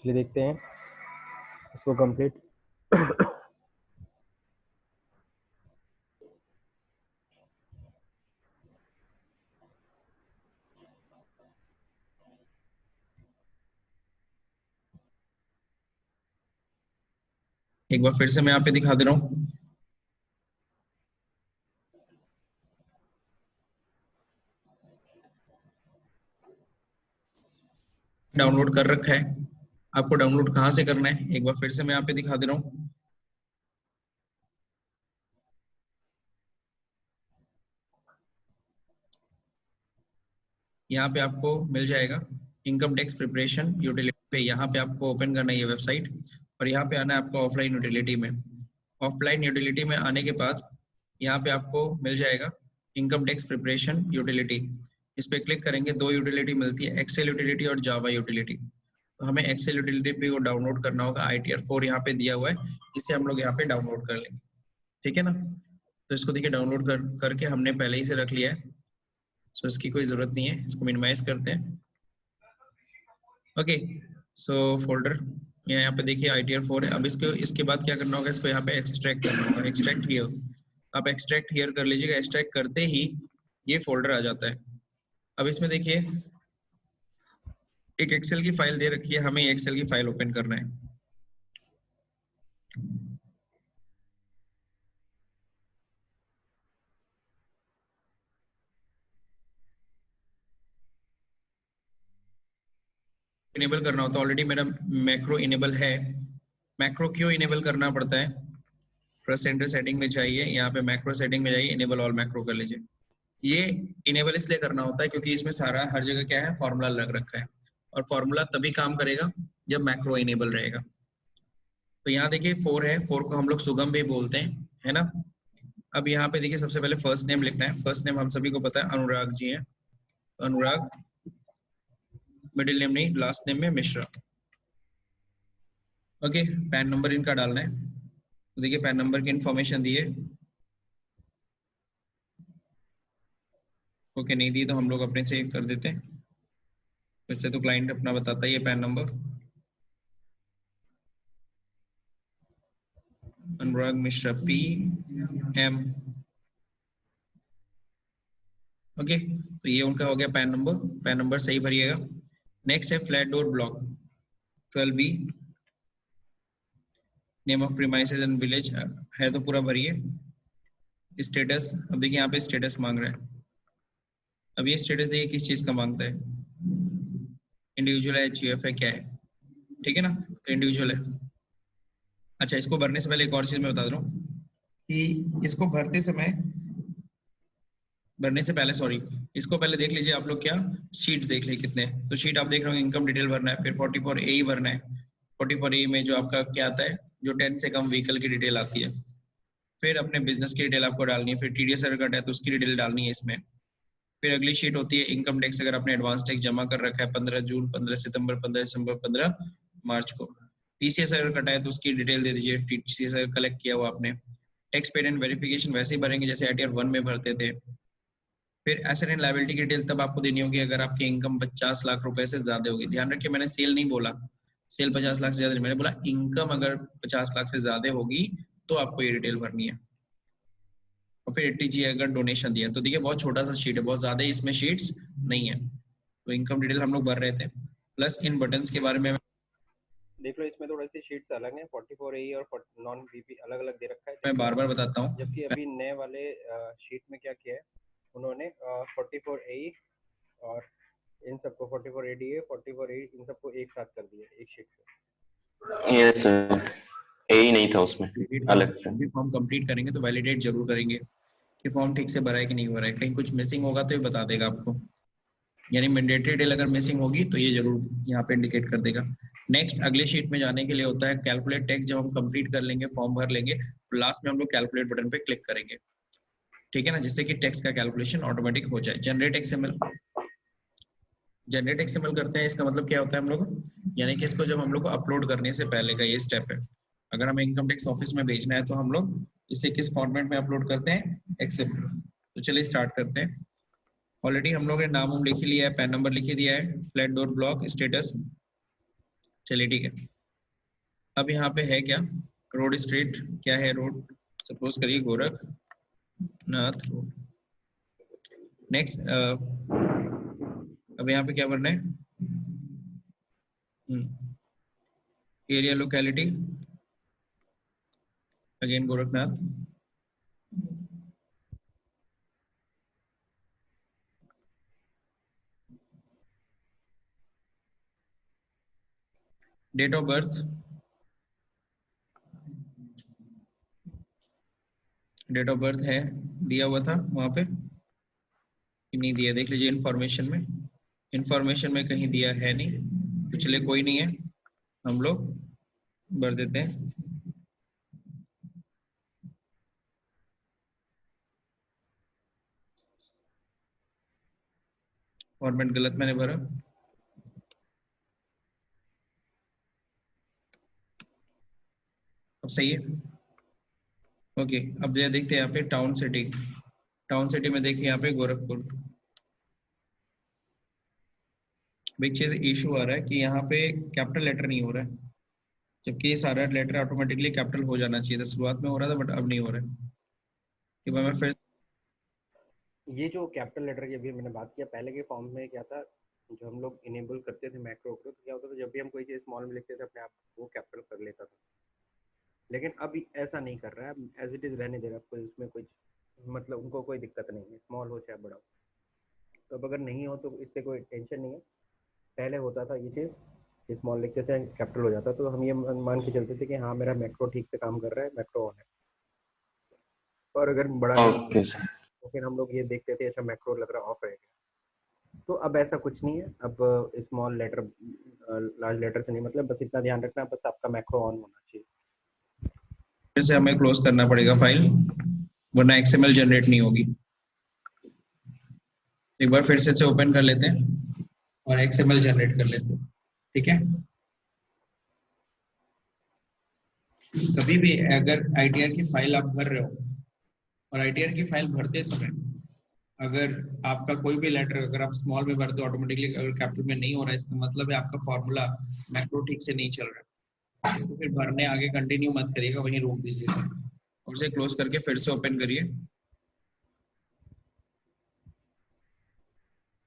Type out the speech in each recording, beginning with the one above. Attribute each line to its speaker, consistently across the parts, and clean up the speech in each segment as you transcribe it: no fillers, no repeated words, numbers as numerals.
Speaker 1: चलिए देखते हैं इसको कंप्लीट।
Speaker 2: एक बार फिर से मैं यहाँ पे दिखा दे रहा हूँ। डाउनलोड कर रखा है, आपको डाउनलोड कहाँ से करना है एक बार फिर से मैं यहाँ पे दिखा दे रहा हूँ। यहाँ पे आपको मिल जाएगा इनकम टैक्स प्रिपरेशन यूटिलिटी पे, यहाँ पे आपको ओपन करना है ये वेबसाइट और यहाँ पे आना है आपको ऑफलाइन यूटिलिटी में। ऑफलाइन यूटिलिटी में आने के बाद यहाँ पे आपको मिल जाएगा इनकम टैक्स प्रिपरेशन यूटिलिटी। इस पे क्लिक करेंगे, दो यूटिलिटी मिलती है, एक्सेल यूटिलिटी और जावा यूटिलिटी। तो हमें एक्सेल यूटिलिटी पे को डाउनलोड करना होगा, ITR 4 यहाँ पे दिया हुआ है, इसे हम लोग यहाँ पे डाउनलोड कर लेंगे, ठीक है ना। तो इसको देखिए डाउनलोड करके हमने पहले ही से रख लिया है, सो इसकी कोई जरूरत नहीं है, इसको मिनिमाइज करते हैं। ओके, सो फोल्डर यहाँ पे देखिए ITR 4 है। अब इसके बाद क्या करना होगा, इसको यहाँ पे एक्सट्रैक्ट करना होगा, एक्सट्रैक्ट हियर। आप एक्सट्रैक्ट हियर कर लीजिएगा, एक्सट्रैक्ट करते ही ये फोल्डर आ जाता है। अब इसमें देखिए एक एक्सेल की फाइल दे रखी है, हमें एक्सेल की फाइल ओपन करना है। इनेबल करना होता है, ऑलरेडी मेरा मैक्रो इनेबल है। मैक्रो क्यों इनेबल करना पड़ता है, प्रेस सेंटर सेटिंग में जाइए, यहाँ पे मैक्रो सेटिंग में जाइए, इनेबल ऑल मैक्रो कर लीजिए। ये इनेबल इसलिए करना होता है क्योंकि इसमें सारा हर जगह क्या है, फॉर्मूला लग रखा है, और फॉर्मूला तभी काम करेगा जब मैक्रो इनेबल रहेगा। तो यहाँ देखिए 4 है, 4 को हम लोग सुगम भी बोलते हैं, है ना। अब यहाँ पे देखिए सबसे पहले फर्स्ट नेम लिखना है। फर्स्ट नेम हम सभी को पता है अनुराग जी है, अनुराग। मिडिल नेम नहीं, लास्ट नेम में मिश्रा। ओके, पैन नंबर इनका डालना है। तो देखिए पैन नंबर की इंफॉर्मेशन दी है, ओके नहीं दी तो हम लोग अपने से कर देते हैं, वैसे तो क्लाइंट अपना बताता ही है पैन नंबर। अनुराग मिश्रा PM। ओके, तो ये उनका हो गया पैन नंबर, पैन नंबर सही भरिएगा। नेक्स्ट है flat door block 12B, name of premises and village है तो पूरा भरिए। स्टेटस, अब देखिए यहाँ पे स्टेटस मांग रहा है। अब ये स्टेटस देखिए किस चीज का मांगता है, इंडिविजुअल है, HUF है, क्या है, ठीक है ना। तो इंडिविजुअल है। अच्छा, इसको भरने से पहले एक और चीज मैं बता दे रहा हूँ कि इसको भरने से पहले सॉरी, इसको पहले देख लीजिए आप लोग, क्या शीट देख लीजिए कितने। तो शीट आप देख रहे हो, इनकम डिटेल भरना है, फिर 44A भरना है। 44A में जो आपका क्या आता है, जो 10 से कम व्हीकल की डिटेल आती है, फिर अपने बिजनेस की डिटेल आपको डालनी है, फिर TDS अगर कटा है तो उसकी डिटेल डालनी है इसमें। फिर अगली शीट होती है इनकम टैक्स, अगर आपने एडवांस टैक्स जमा कर रखा है 15 जून, 15 सितंबर, 15 दिसंबर, 15 मार्च को। TCS अगर कटा है तो उसकी डिटेल दे दीजिए, TCS अगर कलेक्ट किया हुआ आपने। टैक्स पेड एंड वेरिफिकेशन वैसे ही भरेंगे जैसे ITR 1 में भरते थे। फिर एसेट एंड लायबिलिटी की डिटेल तब आपको देनी होगी अगर आपकी इनकम 50 लाख रुपए से ज्यादा होगी। ध्यान रखिए मैंने सेल नहीं बोला, सेल 50 लाख से ज्यादा नहीं, मैंने बोला इनकम अगर 50 लाख से ज्यादा होगी तो आपको ये डिटेल भरनी है। और फिर 80G अगर डोनेशन दिया। तो देखिए बहुत छोटा सा शीट है, बहुत ज्यादा इसमें शीट्स नहीं है। तो इनकम डिटेल हम लोग भर रहे थे, प्लस इन बटन्स के बारे में
Speaker 1: देख लो, इसमें थोड़ी सी शीट्स अलग हैं, 44A और नॉन VP अलग अलग दे रखा है,
Speaker 2: मैं बार बार बताता हूँ।
Speaker 1: जबकि अभी नए वाले शीट में क्या किया है उन्होंने, 44A और इन सबको 44ADA 44A इन सबको एक साथ कर दिया एक शीट पे।
Speaker 3: यस सर, यही नहीं था उसमें अलग से।
Speaker 2: भी फॉर्म कंप्लीट करेंगे तो वैलिडेट जरूर करेंगे कि फॉर्म ठीक से भरा है कि नहीं भरा है, कहीं कुछ मिसिंग होगा तो ये बता देगा आपको, यानी मैंडेटरी डिटेल अगर मिसिंग होगी तो ये जरूर यहाँ पे इंडिकेट कर देगा। नेक्स्ट अगले शीट में जाने के लिए होता है कैलकुलेट टैक्स। जब हम कंप्लीट कर लेंगे, फॉर्म भर लेंगे, तो लास्ट में हम लोग कैलकुलेट बटन पे क्लिक करेंगे, ठीक है ना, जिससे कि टैक्स का कैलकुलेशन ऑटोमेटिक हो जाए। जनरेट XML, जनरेट XML करते हैं, इसका मतलब क्या होता है हम लोग, यानी कि इसको जब हम लोग को अपलोड करने से पहले का ये स्टेप है। अगर हमें इनकम टैक्स ऑफिस में भेजना है तो हम लोग इसे किस फॉर्मेट में अपलोड करते हैं, XML। तो चलिए स्टार्ट करते हैं। ऑलरेडी हम लोग ने नाम लिख ही लिया है, पैन नंबर लिख ही दिया है, फ्लैट डोर ब्लॉक स्टेटस चलिए ठीक है। अब यहाँ पे है क्या, रोड स्ट्रीट क्या है, रोड सपोज करिए गोरखनाथ रोड। नेक्स्ट अब यहाँ पे क्या भरना है, area locality, again Gorakhnath, date of birth, date of birth है दिया हुआ था वहां पे कि नहीं दिया, देख लीजिए इंफॉर्मेशन में, इंफॉर्मेशन में कहीं दिया है नहीं, तो चलिए कोई नहीं है, हम लोग भर देते हैं। फॉर्मेट गलत मैंने भरा, अब सही है। ओके अब देखते हैं यहाँ पे टाउन सिटी, टाउन सिटी में देखिए यहाँ पे गोरखपुर। एक चीज इशू आ रहा है कि यहाँ पे कैपिटल लेटर नहीं हो रहा है, जबकि ये सारा लेटर ऑटोमेटिकली कैपिटल हो जाना चाहिए था, शुरुआत में हो रहा था बट अब नहीं हो रहा है। कि मैं फिर
Speaker 1: ये जो कैपिटल लेटर की अभी मैंने बात किया, पहले के फॉर्म में क्या था, जो हम लोग इनेबल करते थे मैक्रो को, तो क्या होता था जब भी हम कोई चीज़ स्मॉल में लिखते थे अपने आप वो कैपिटल कर लेता था। लेकिन अब ऐसा नहीं कर रहा है, एज इट इज़ रहने दे रहा है, कोई उसमें कोई मतलब उनको कोई दिक्कत नहीं है, स्मॉल हो चाहे बड़ा हो। तो अब अगर नहीं हो तो इससे कोई टेंशन नहीं है। पहले होता था ये चीज़, स्मॉल लिखते थे कैपिटल हो जाता, तो हम ये मान के चलते थे कि हाँ मेरा मैक्रो ठीक से काम कर रहा है, मैक्रो ऑन है। और अगर बड़ा
Speaker 3: ओके सर।
Speaker 1: तो फिर हम लोग ये देखते थे अच्छा मैक्रो लग रहा ऑफ रहेगा। तो अब ऐसा कुछ नहीं है, अब स्मॉल लेटर लार्ज लेटर से नहीं, मतलब बस इतना ध्यान रखना बस आपका मैक्रो ऑन होना चाहिए।
Speaker 2: फिर से हमें क्लोज करना पड़ेगा फाइल, वरना एक्सएमएल जनरेट नहीं होगी। एक बार फिर से ओपन कर लेते हैं और एक्सएमएल जनरेट कर लेते हैं, ठीक है। कभी भी अगर आईटीआर की फाइल आप भर रहे हो और आईटीआर की फाइल भरते समय अगर आपका कोई भी लेटर अगर आप स्मॉल में भरते हो ऑटोमेटिकली, अगर कैपिटल में नहीं हो रहा है, इसका मतलब है आपका फॉर्मूला मैक्रो ठीक से नहीं चल रहा है। इसको फिर भरने आगे कंटिन्यू मत करिएगा, वहीं रोक दीजिएगा और इसे क्लोज करके फिर से ओपन करिए।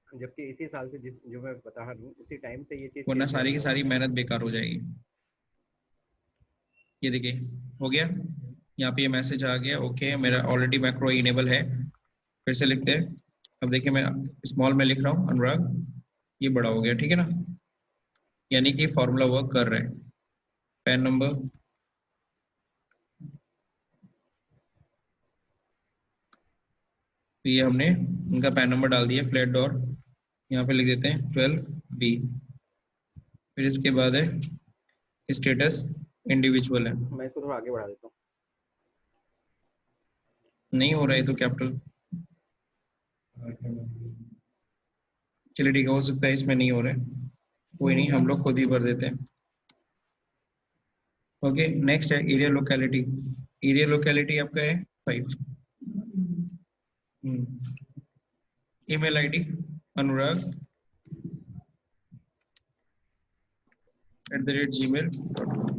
Speaker 1: जबकि इसी साल से जो मैं बता रहा हूँ उसी टाइम से ये चीज़,
Speaker 2: वरना सारी की सारी मेहनत बेकार हो जाएगी। ये देखिए हो गया, यहाँ पे ये मैसेज आ गया, ओके मेरा ऑलरेडी मैक्रो इनेबल है। फिर से लिखते हैं, अब देखिए मैं स्मॉल में लिख रहा हूँ अनुराग, ये बड़ा हो गया, ठीक है ना, यानी कि फॉर्मूला वर्क कर रहा है। पैन नंबर, तो ये हमने इनका पैन नंबर डाल दिया, फ्लैट डोर यहाँ पे लिख देते हैं 12B। फिर इसके बाद है स्टेटस इंडिविजुअल है,
Speaker 1: मैं इसको थोड़ा आगे बढ़ा देता हूँ।
Speaker 2: नहीं हो रहा है तो कैपिटल, चलिए ठीक है, हो सकता है इसमें नहीं हो रहा है, कोई नहीं हम लोग खुद ही भर देते हैं। ओके नेक्स्ट है एरिया लोकेलिटी, एरिया लोकेलिटी आपका है 5। ईमेल आईडी अनुराग @gmail.com।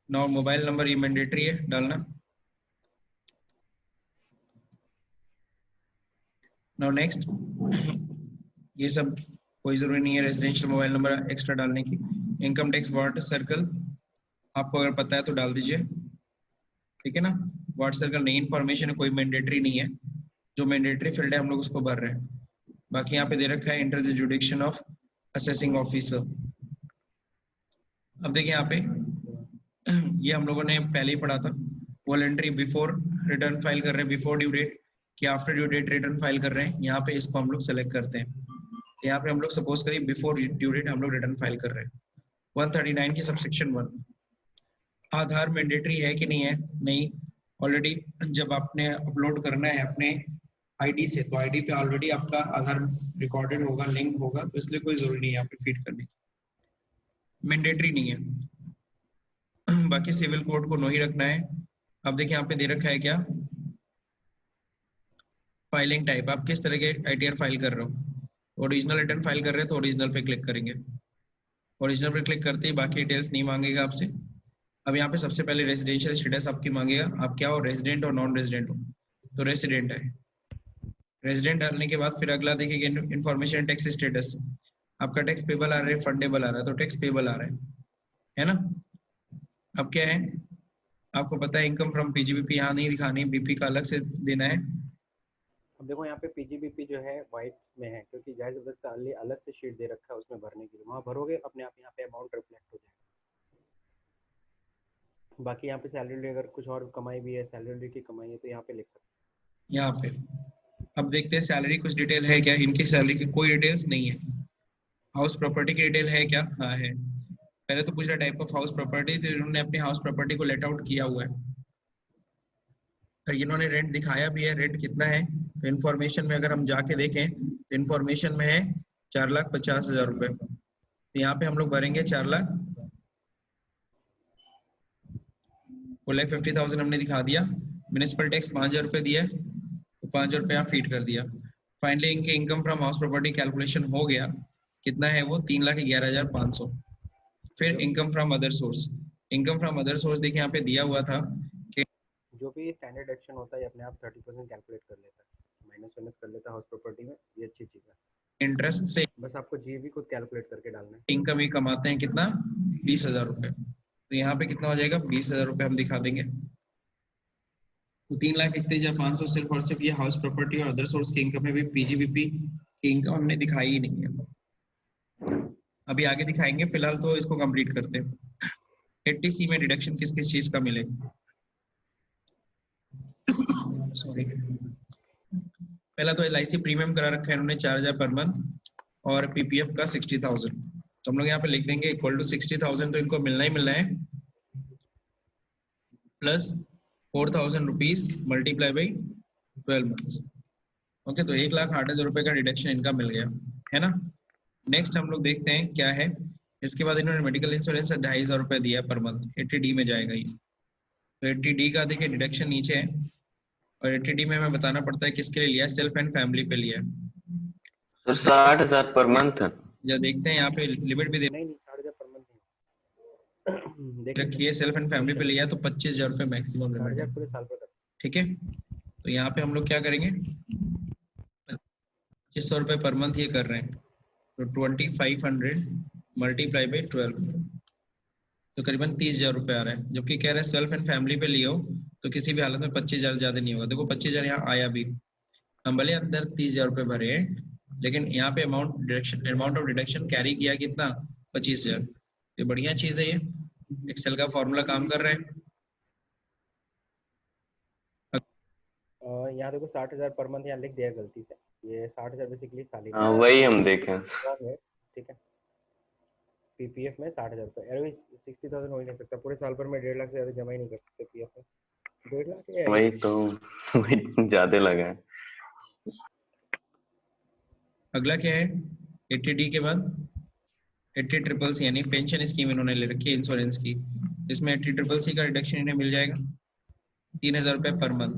Speaker 2: नाउ मोबाइल नंबर ये मैंडेटरी है डालना। नाउ नेक्स्ट, ये सब कोई जरूरी नहीं है रेजिडेंशियल मोबाइल नंबर एक्स्ट्रा डालने की। इनकम टैक्स वार्ड सर्कल आपको अगर पता है तो डाल दीजिए, ठीक है ना। वार्ड सर्कल नई इन्फॉर्मेशन है, कोई मैंडेटरी नहीं है, जो मैंडेटरी फील्ड है हम लोग उसको भर रहे हैं। बाकी यहाँ पे दे रखा है enter the जुडिक्शन of assessing officer. अब देखिए यहाँ पे ये हम लोगों ने पहले ही पढ़ा था, वॉलंटरी बिफोर रिटर्न फाइल कर रहे हैं, बिफोर ड्यू डेट कि after due date return file कर रहे हैं, यहाँ पे इसको हम लोग सेलेक्ट करते हैं। यहाँ पे हम लोग सपोज करिए बिफोर ड्यू डेट हम लोग रिटर्न फाइल कर रहे हैं। 139 की सबसेक्शन 1, आधार मैंडेटरी है कि नहीं है, नहीं। ऑलरेडी जब आपने अपलोड करना है अपने आईडी से, तो आईडी पे ऑलरेडी आपका आधार रिकॉर्डेड होगा, लिंक होगा, तो इसलिए कोई जरूरी नहीं है यहाँ पे फीड करने की, मैंडेटरी नहीं है। बाकी सिविल कोड को नो ही रखना है। अब देखिए यहाँ पे दे रखा है क्या, फाइलिंग टाइप, आप किस तरह के आईटीआर फाइल कर रहे हो। ओरिजिनल रिटर्न फाइल कर रहे हैं तो ओरिजिनल पे क्लिक करेंगे, ओरिजिनल पर क्लिक करते ही बाकी डिटेल्स नहीं मांगेगा आपसे। अब यहाँ पे सबसे पहले रेजिडेंशियल स्टेटस आपकी मांगेगा, आप क्या हो, रेजिडेंट और नॉन रेजिडेंट हो, तो रेजिडेंट है। रेजिडेंट डालने के बाद फिर अगला देखिए इन्फॉर्मेशन टैक्स स्टेटस, आपका टैक्स पेबल आ रहा है, फंडेबल आ रहा है, तो टैक्स पेबल आ रहा है ना। अब क्या है, आपको पता है इनकम फ्रॉम पीजीबीपी यहाँ नहीं दिखानी, बीपी का अलग से देना है।
Speaker 1: अब देखो यहाँ पे पीजीबीपी जो है व्हाइट में है, क्योंकि जाहिर सी बात का अलग से शीट दे रखा है उसमें भरने के लिए, वहाँ भरोगे अपने आप यहाँ पे अमाउंट रिफ्लेक्ट हो जाएगा। बाकी यहाँ पे सैलरी अगर कुछ और कमाई भी है, सैलरी की कमाई है, तो यहाँ पे लिख सकते हैं।
Speaker 2: यहाँ पे अब देखते हैं सैलरी कुछ डिटेल है क्या, इनकी सैलरी की कोई डिटेल्स नहीं है। हाउस प्रॉपर्टी की डिटेल है क्या, हाँ है। पहले तो पूछ रहा टाइप ऑफ हाउस प्रॉपर्टी, तो इन्होंने अपनी हाउस प्रॉपर्टी को लेट आउट किया हुआ है, तो इन्होंने रेंट दिखाया भी है, रेंट कितना है, तो इन्फॉर्मेशन में अगर हम जाके देखें तो इन्फॉर्मेशन में है 4,50,000 रुपए, तो यहाँ पे हम लोग भरेंगे 4,50,000 हमने दिखा दिया। म्युनिसिपल टैक्स 5,000 रुपए दिया है, तो 5,000 रुपए यहाँ फीड कर दिया। फाइनली इनके income from house property calculation हो गया, कितना है वो 3,11,500। फिर income from other source, income from other source देखिए यहाँ पे दिया हुआ था कि
Speaker 1: जो भी स्टैंडर्ड एक्शन होता है अपने आप 30% कैलकुलेट कर लेता है, माइनस वाइनस कर लेता है हाउस प्रॉपर्टी में, ये अच्छी चीज़ है।
Speaker 2: इंटरेस्ट से
Speaker 1: बस आपको जीबी खुद कैलकुलेट करके डालना है।
Speaker 2: इनकम ही कमाते हैं कितना, 20,000 रुपए, तो यहाँ पे कितना हो जाएगा 20,000 रुपए हम दिखा देंगे। तो 3,31,500 सिर्फ और सिर्फ ये हाउस प्रॉपर्टी और अदर सोर्स की इनकम है, भी पीजीबीपी की इनकम हमने दिखाई ही नहीं है। अभी आगे दिखाएंगे, फिलहाल तो इसको कंप्लीट करते हैं। 80C में डिडक्शन किस किस चीज का मिलेगा, सॉरी, पहला तो LIC प्रीमियम करा रखा है इन्होंने 4,000 पर मंथ, और पीपीएफ का 60,000, तो हम लोग यहाँ पे लिख देंगे इक्वल टू 60,000, तो इनको मिलना ही मिलना है, plus 4,000 rupees multiply by 12 month. Okay, तो 1,08,000 रुपए का डिडक्शन इनका मिल गया है ना। नेक्स्ट हम लोग देखते हैं क्या है, इसके बाद इन्होंने मेडिकल इंश्योरेंस 2,500 रुपए दिया पर मंथ, 80D में जाएगा ये, तो 80D का देखिए डिडक्शन नीचे है, और 80D में हमें बताना पड़ता है किसके लिए लिया है, सेल्फ एंड फैमिली पे लिया है।
Speaker 3: Sir 60,000 per month.
Speaker 2: या देखते हैं यहाँ पे लिमिट भी दे
Speaker 1: नहीं 60,000 पर मंथ नहीं देख
Speaker 2: रखी है, सेल्फ एंड फैमिली पे लिया है, तो 25,000 रुपए मैक्सिमम लिमिट है,
Speaker 1: 60,000 पूरे साल पर।
Speaker 2: ठीक है। तो यहाँ पे हम लोग क्या करेंगे, 2,500 रुपए पर मंथ ये कर रहे हैं, तो 2,500 मल्टीप्लाई बाई 12, तो करीबन 30,000 रुपए आ रहा है, जबकि कह रहे हैं सेल्फ एंड फैमिली पे लियो तो किसी भी हालत में 25,000 ज्यादा नहीं होगा। देखो 25,000 यहाँ आया भी, हम भले अंदर 30,000 रुपए भरे हैं, लेकिन यहाँ पे अमाउंट ऑफ डिडक्शन कैरी किया कितना, 25,000। ये बढ़िया चीज है, ये एक्सेल का फॉर्मूला काम कर रहा है।
Speaker 1: यहाँ देखो 60,000 पर मंथ यहाँ लिख दिया गलती से, ये 60,000 बेसिकली साली
Speaker 3: हाँ वही हम देखें।
Speaker 1: है, ठीक है। पीपीएफ में 60,000 रुपये, अरे 60,000 हो ही नहीं सकता पूरे साल भर में, 1.5 लाख से ज़्यादा जमा ही नहीं कर सकते पीएफ में, 1.5 लाख है
Speaker 3: वही तो, वही ज्यादा लगा है।
Speaker 2: अगला क्या है, 80D के बाद 80CCC यानी पेंशन स्कीम इन्होंने ले रखी है इंश्योरेंस की, इसमें 80CCC का रिडक्शन इन्हें मिल जाएगा 3,000 रुपए पर मंथ,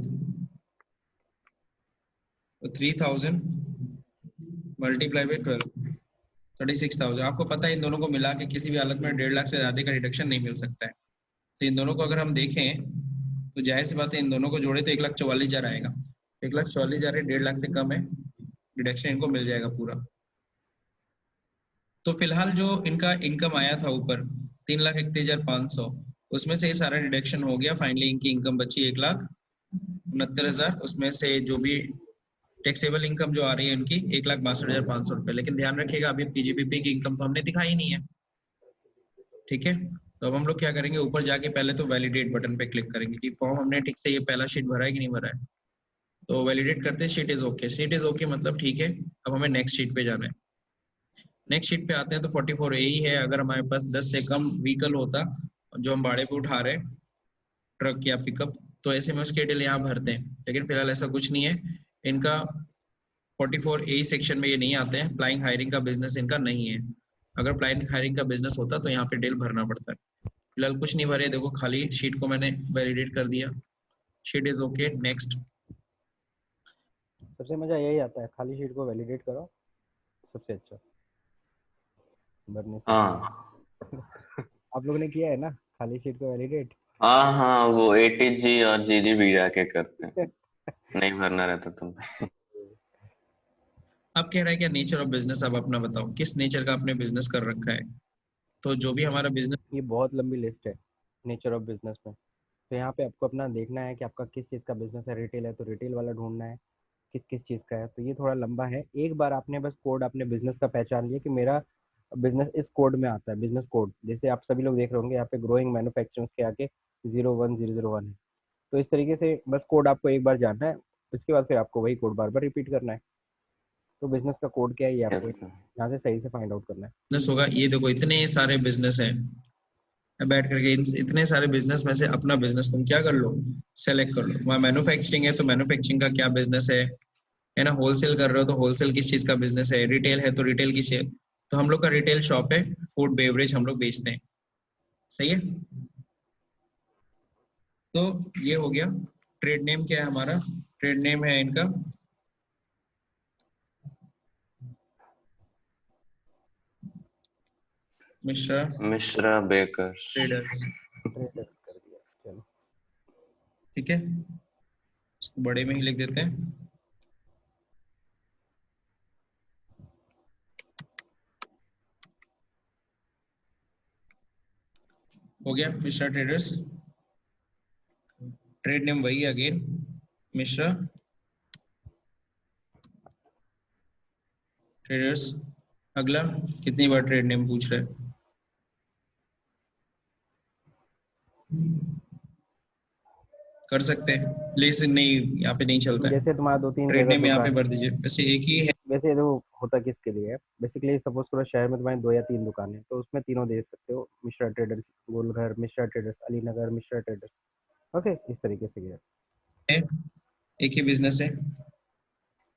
Speaker 2: तो 3,000 मल्टीप्लाई बाई 12, 36,000। आपको पता है इन दोनों को मिला के किसी भी हालत में 1.5 लाख से ज्यादा का रिडक्शन नहीं मिल सकता है, तो इन दोनों को अगर हम देखें तो जाहिर सी बात है इन दोनों को जोड़े तो 1,44,000 आएगा, 1,44,000 1.5 लाख से कम है, डिडक्शन इनको मिल जाएगा पूरा। तो फिलहाल जो इनका इनकम आया था ऊपर 3,31,500, उसमें से ये सारा डिडक्शन हो गया, फाइनली इनकी इनकम बची 1,69,000, उसमें से जो भी टैक्सेबल इनकम जो आ रही है इनकी 1,62,500 रुपए। लेकिन ध्यान रखिएगा अभी पीजीबीपी की इनकम तो हमने दिखाई नहीं है, ठीक है। तो अब हम लोग क्या करेंगे, ऊपर जाके पहले तो वैलिडेट बटन पे क्लिक करेंगे कि फॉर्म हमने ठीक से ये पहला शीट भरा है कि नहीं भरा है, तो वैलिडेट करते हैं, sheet is okay, sheet is okay मतलब ठीक है। अब हमें नेक्स्ट शीट पे जाना है, नेक्स्ट शीट पे आते हैं, तो 44A ही है। अगर हमारे पास 10 से कम व्हीकल होता जो हम भाड़े पे उठा रहे हैं, ट्रक या पिकअप, तो ऐसे में उसके डिटेल यहाँ भरते हैं, लेकिन फिलहाल ऐसा कुछ नहीं है। इनका 44A सेक्शन में ये नहीं आते हैं, प्लाइंग हायरिंग का बिजनेस इनका नहीं है। अगर प्लाइंग हायरिंग का बिजनेस होता तो यहाँ पे डिटेल भरना पड़ता है, फिलहाल कुछ नहीं भरे, देखो खाली शीट को मैंने वैलिडेट कर दिया, शीट इज ओके, नेक्स्ट।
Speaker 1: सबसे मज़ा यही आता है, खाली शीट को वैलिडेट करो, सबसे अच्छा भरने से।
Speaker 3: हाँ
Speaker 1: आप लोगों ने किया है ना खाली शीट को वैलिडेट?
Speaker 3: हाँ हाँ, वो एटीजी और जीजी भी जाके करते हैं, नहीं भरना रहता तुम।
Speaker 2: अब कह रहा है क्या नेचर ऑफ बिजनेस, अब अपना बताओ किस नेचर का आपने बिजनेस कर रखा है। तो जो भी हमारा बिजनेस,
Speaker 1: ये बहुत लंबी लिस्ट है नेचर ऑफ बिजनेस में। तो यहाँ पे आपको अपना देखना है कि आपका किस चीज़ का बिजनेस है। रिटेल है तो रिटेल वाला ढूंढना है, किस किस चीज़ का है। तो ये थोड़ा लंबा है। एक बार आपने बस कोड अपने बिजनेस का पहचान लिया कि मेरा बिजनेस इस कोड में आता है, बिजनेस कोड जैसे आप सभी लोग देख रहे होंगे यहाँ पे ग्रोइंग मैन्युफैक्चरिंग के आगे 01001 है। तो इस तरीके से बस कोड आपको एक बार जानना है, उसके बाद फिर आपको वही कोड बार बार रिपीट करना है। तो बिजनेस का कोड क्या है ये आपको
Speaker 3: Yes.
Speaker 1: यहाँ से सही से फाइंड आउट करना है।
Speaker 2: बिजनेस होगा ये देखो इतने सारे बिजनेस हैं, बैठ करके इतने सारे बिजनेस में से अपना बिजनेस तुम क्या कर लो, सेलेक्ट कर लो। वहाँ मैन्युफैक्चरिंग है तो मैन्युफैक्चरिंग का क्या बिजनेस है ना। होलसेल कर रहे हो तो होलसेल किस चीज का बिजनेस है, रिटेल है तो रिटेल की शेयर। तो हम लोग का रिटेल शॉप है, फूड बेवरेज हम लोग बेचते हैं, सही है। तो ये हो गया। ट्रेड नेम क्या है हमारा, ट्रेड नेम है इनका Mishra
Speaker 3: Mishra baker.
Speaker 2: Traders,
Speaker 1: trader कर दिया, चलो।
Speaker 2: ठीक है, इसको बड़े में ही लिख देते हैं। हो गया मिश्रा ट्रेडर्स, ट्रेड नेम वही अगेन मिश्रा ट्रेडर्स। अगला कितनी बार ट्रेड नेम पूछ रहा है, कर सकते हैं लेकिन नहीं, यहाँ पे नहीं चलता है।
Speaker 1: जैसे तुम्हारा 2-3
Speaker 2: ट्रेड
Speaker 1: जगह
Speaker 2: नेम यहाँ पे
Speaker 1: दुकान,
Speaker 2: भर दीजिए, वैसे एक ही है।
Speaker 1: वैसे तो होता किसके लिए है बेसिकली, सपोज करो शहर में तुम्हारी 2 या 3 दुकानें हैं, तो उसमें तीनों दे सकते हो, Mishra traders Golghar, Mishra traders Alinagar, Mishra traders. Okay, इस तरीके से गया।
Speaker 2: एक ही बिजनेस है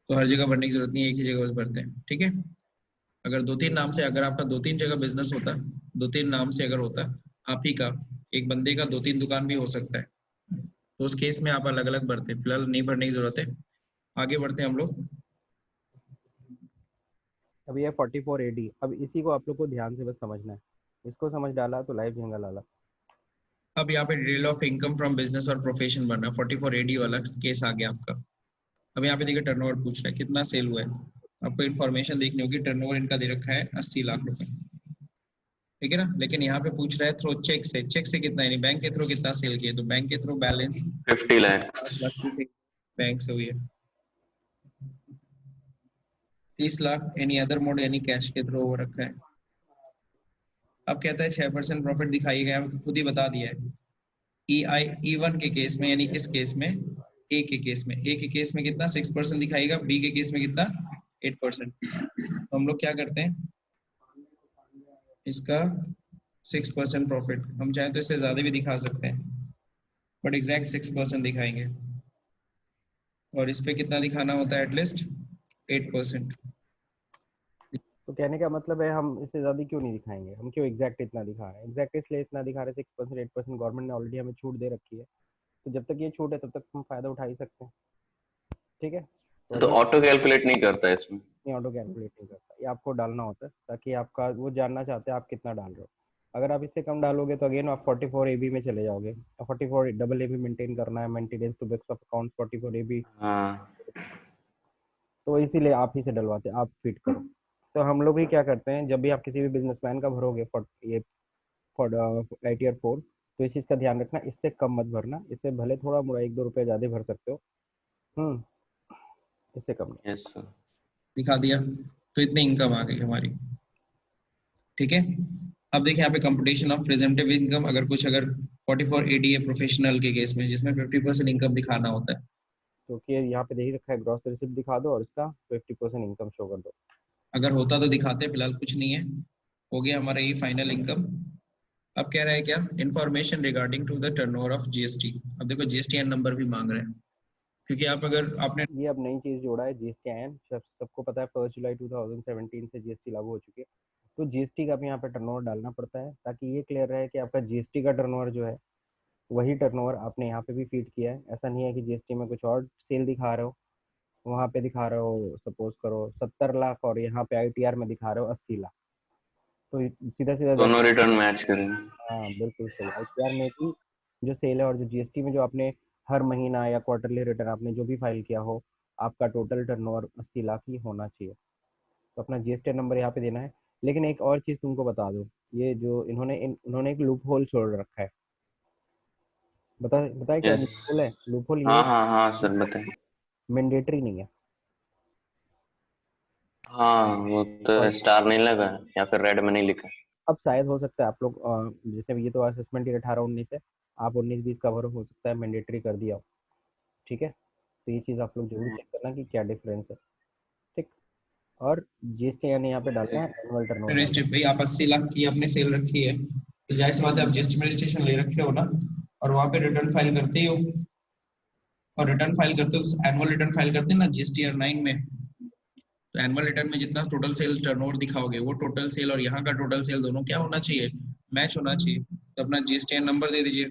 Speaker 2: तो हर जगह भरने की जरूरत नहीं है, एक ही जगह बस भरते हैं, ठीक है। अगर दो तीन नाम से, अगर आपका दो तीन जगह बिजनेस होता, दो तीन नाम से अगर होता आप ही का, एक बंदे का 2-3 दुकान भी हो सकता है, तो उस केस में आप अलग अलग भरते हैं। फिलहाल नहीं भरने की जरूरत है, आगे बढ़ते हैं हम लोग।
Speaker 1: अब ये 44 AD, अब इसी को आप लोग को ध्यान से बस समझना है। इसको समझ डाला तो लाइफ झंगा लाला।
Speaker 2: अब यहाँ पे detail of income from business और प्रोफेशन बनना, 44 AD वाला केस आ गया आपका। अब यहाँ पे देखिए टर्नओवर पूछ रहा है कितना सेल हुआ है, आपको इन्फॉर्मेशन देखनी होगी। टर्नओवर इनका दे रखा है 80 लाख रुपए, ठीक है ना। लेकिन यहाँ पे पूछ रहा है थ्रू चेक से, चेक से कितना, यानी बैंक के थ्रू कितना सेल किया, तो बैंक के थ्रू बैलेंस
Speaker 3: 50 लाख।
Speaker 2: 50 लाख की से बैंक से हुई है। 30 लाख एनी अदर मोड यानी कैश के थ्रू हो रखा है। अब कहता है 6% प्रॉफिट दिखाइएगा, हमको खुद ही बता दिया है। E1 के केस में, यानी इस केस में, ए के केस में कितना 6% दिखाएगा, बी के केस में कितना 8%। तो हम लोग क्या करते हैं, इसका 6% प्रॉफिट, हम चाहे तो इससे ज्यादा भी दिखा सकते हैं, बट एग्जैक्ट 6% दिखाएंगे। और इस पे कितना दिखाना होता है, एटलीस्ट 8%।
Speaker 1: तो कहने का मतलब है हम इससे ज़्यादा क्यों नहीं दिखाएंगे, हम क्यों एग्जैक्ट इतना दिखा रहे हैं। एग्जैक्ट इसलिए इतना दिखा रहे हैं, 6% 8% गवर्नमेंट ने ऑलरेडी हमें छूट दे रखी है। तो जब तक ये छूट है तब तक हम फ़ायदा उठा ही सकते हैं। ठीक है, तो
Speaker 3: तो
Speaker 1: अभी
Speaker 3: ऑटो कैलकुलेट नहीं करता है इसमें।
Speaker 1: नहीं, ऑटो कैलकुलेट नहीं करता, ये आपको डालना होता है ताकि आपका वो जानना चाहते हैं आप कितना डाल रहे हो। अगर आप इससे कम डालोगे तो अगेन आप 44 AB में चले जाओगे। 44 AA मेंटेन करना है, maintenance to books of account 44 AB।
Speaker 3: हाँ।
Speaker 1: तो इसीलिए आप ही से डलवाते हैं, आप फिट करो। तो हम लोग भी क्या करते हैं, जब भी आप किसी भी बिजनेसमैन का भरोगे ये फॉर ITR 4, तो इस चीज़ का ध्यान रखना, इससे कम मत भरना। इससे भले थोड़ा मोड़ा 1-2 रुपये ज़्यादा भर सकते हो, हम्म, इससे कम नहीं।
Speaker 3: Yes sir.
Speaker 2: दिखा दिया, तो इतनी इनकम आ गई हमारी, ठीक है। अब देखिए यहाँ पे कंपटीशन ऑफ प्रेजेंटिव इनकम, अगर कुछ, अगर 44 AD है प्रोफेशनल के केस में, जिसमें 50% इनकम दिखाना होता है।
Speaker 1: क्योंकि यहाँ पे देख रखा है, ग्रॉस रिसिप्ट दिखा दो और इसका 50% इनकम शो कर दो।
Speaker 2: अगर होता तो दिखाते, फिलहाल कुछ नहीं है। हो गया हमारा ये फाइनल इनकम। अब कह रहा है क्या, information regarding to the turnover of GST. अब देखो जीएसटीएन नंबर भी मांग रहे हैं, क्योंकि आप अगर आपने,
Speaker 1: ये अब नई चीज़ जोड़ा है GST। सबको पता है 1 जुलाई 2017 से GST लागू हो चुकी है। तो GST का भी यहाँ पे टर्नओवर डालना पड़ता है ताकि ये क्लियर रहे कि आपका GST का टर्नओवर जो है वही टर्नओवर आपने यहाँ पे भी फीड किया है। ऐसा नहीं है कि GST में कुछ और सेल दिखा रहे हो, वहाँ पे दिखा रहे हो सपोज करो 70 लाख और यहाँ पे ITR में दिखा रहे हो 80 लाख। तो सीधा सीधा
Speaker 3: दोनों रिटर्न मैच करेंगे।
Speaker 1: हाँ बिल्कुल सही। आईटीआर में भी जो सेल है और जो जीएसटी में जो आपने हर महीना या क्वार्टरली रिटर्न आपने जो भी फाइल किया हो, आपका टोटल टर्नओवर 80 लाख ही होना चाहिए। तो अपना जीएसटी नंबर यहाँ पे देना है। लेकिन एक और चीज़ तुमको बता दूँ, ये जो इन्होंने एक लूप होल छोड़ रखा है। बताए क्या
Speaker 3: यस।
Speaker 1: लूप होल है? लूप होल
Speaker 3: हाँ
Speaker 1: ये
Speaker 3: हाँ हाँ सर बताइए।
Speaker 1: मैंडेटरी नहीं है।
Speaker 3: हाँ वो तो
Speaker 1: और
Speaker 3: स्टार नहीं लगा है, या फिर रेड में नहीं लिखा है।
Speaker 1: अब शायद हो सकता है आप लोग जैसे ये तो असेसमेंट ईयर 18-19 है, आप 19-20 कवर हो सकता है मैंडेटरी कर दिया हो। ठीक है, तो ये चीज़ आप लोग जरूर चेक करना कि क्या डिफरेंस है। ठीक। और जीएसटी यानी यहाँ पे डालना है, एनुअल टर्नओवर डालना
Speaker 2: रजिस्ट्रेशन भाई आप 80 लाख की आपने सेल रखी है, तो जाहिर सी बात है आप जीएसटी में रजिस्ट्रेशन ले रखे हो ना, और वहां पे रिटर्न फाइल करते ही हो। और रिटर्न फाइल करते हो तो एनुअल रिटर्न फाइल करते हैं ना जीएसटी ईयर 9 में। तो एनुअल रिटर्न में जितना टोटल सेल टर्नओवर दिखाओगे, वो टोटल सेल और यहाँ का टोटल सेल दोनों क्या होना चाहिए, मैच होना चाहिए। तो अपना जीएसटी नंबर दे दीजिए।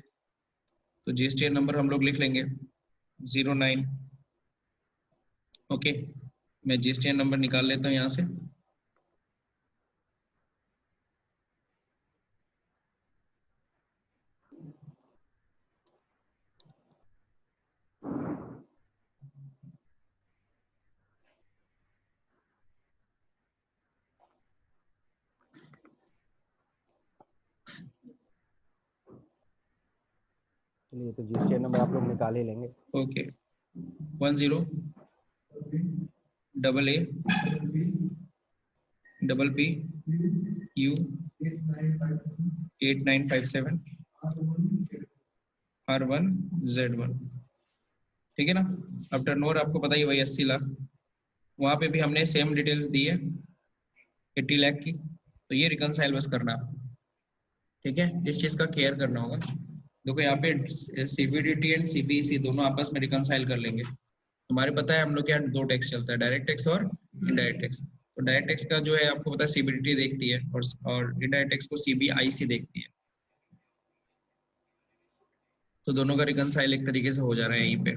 Speaker 2: तो जीएसटी नंबर हम लोग लिख लेंगे 09। ओके, मैं जीएसटी नंबर निकाल लेता हूँ यहाँ से।
Speaker 1: है। चलिए, तो जीएसटी नंबर आप लोग निकाल ही लेंगे।
Speaker 2: Okay, 10 double A double P U 8957 R1Z1। ठीक है ना। अब टर्नओवर आपको पता ही है भाई 80 लाख। वहां पे भी हमने सेम डिटेल्स दी है 80 लाख की। तो ये रिकनसाइल बस करना है। ठीक है, इस चीज का केयर करना होगा। देखो यहाँ पे सीबीडीटी एंड सीबीईसी दोनों आपस में रिकनसाइल कर लेंगे। हमारे पता है हम लोग क्या दो टैक्स चलता है, डायरेक्ट टैक्स और इनडायरेक्ट टैक्स। तो डायरेक्ट टैक्स का जो है आपको पता है सीबीडीटी देखती है, और इनडायरेक्ट टैक्स को सीबीआईसी देखती है। तो दोनों का रिकनसाइल एक तरीके से हो जा रहा है यहीं पे।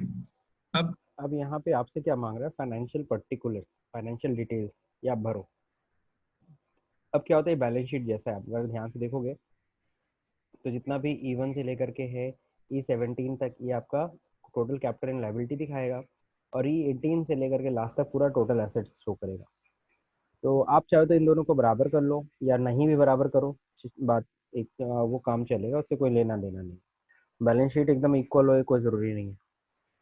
Speaker 2: अब
Speaker 1: अब यहाँ पे आपसे क्या मांग रहा है? फाइनेंशियल पर्टिकुलर्स, फाइनेंशियल डिटेल्स, या आप भरो। अब क्या होता है, बैलेंस शीट जैसा है, आप अगर ध्यान से देखोगे तो जितना भी E1 से लेकर के है E17 तक, ये आपका टोटल कैपिटल एंड लायबिलिटी दिखाएगा। और E18 से लेकर के लास्ट तक पूरा टोटल एसेट्स शो करेगा। तो आप चाहो तो इन दोनों को बराबर कर लो, या नहीं भी बराबर करो, बात एक वो काम चलेगा, उससे कोई लेना देना नहीं। बैलेंस शीट एकदम इक्वल हो कोई ज़रूरी नहीं है,